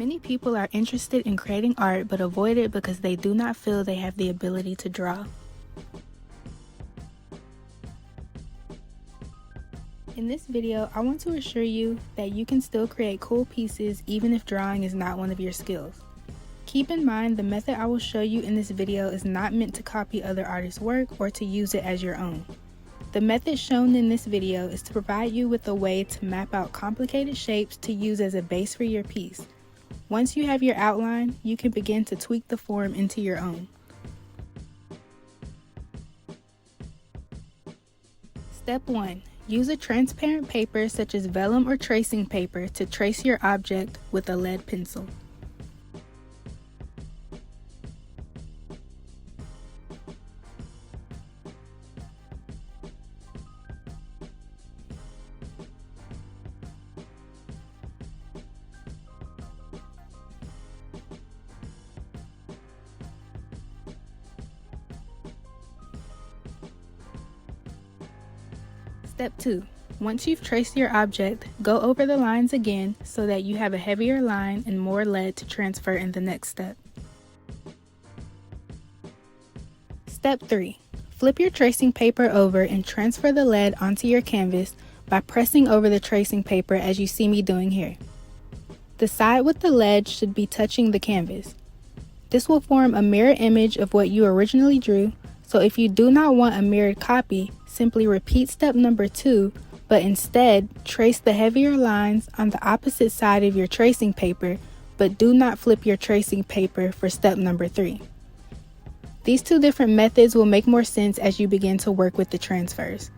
Many people are interested in creating art but avoid it because they do not feel they have the ability to draw. In this video, I want to assure you that you can still create cool pieces even if drawing is not one of your skills. Keep in mind the method I will show you in this video is not meant to copy other artists' work or to use it as your own. The method shown in this video is to provide you with a way to map out complicated shapes to use as a base for your piece. Once you have your outline, you can begin to tweak the form into your own. Step 1. Use a transparent paper such as vellum or tracing paper to trace your object with a lead pencil. Step 2. Once you've traced your object, go over the lines again so that you have a heavier line and more lead to transfer in the next step. Step 3. Flip your tracing paper over and transfer the lead onto your canvas by pressing over the tracing paper as you see me doing here. The side with the lead should be touching the canvas. This will form a mirror image of what you originally drew, so if you do not want a mirrored copy, simply repeat step number 2, but instead trace the heavier lines on the opposite side of your tracing paper, but do not flip your tracing paper for step number 3. These two different methods will make more sense as you begin to work with the transfers.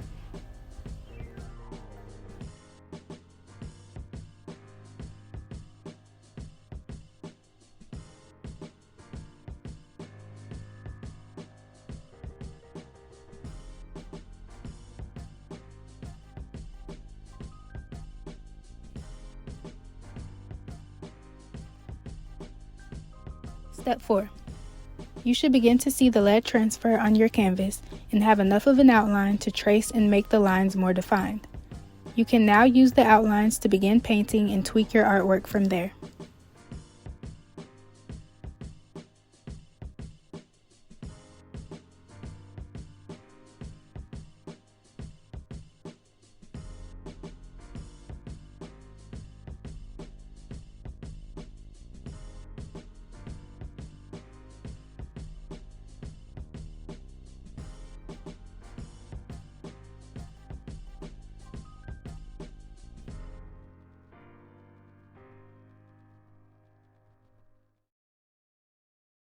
Step 4. You should begin to see the lead transfer on your canvas and have enough of an outline to trace and make the lines more defined. You can now use the outlines to begin painting and tweak your artwork from there.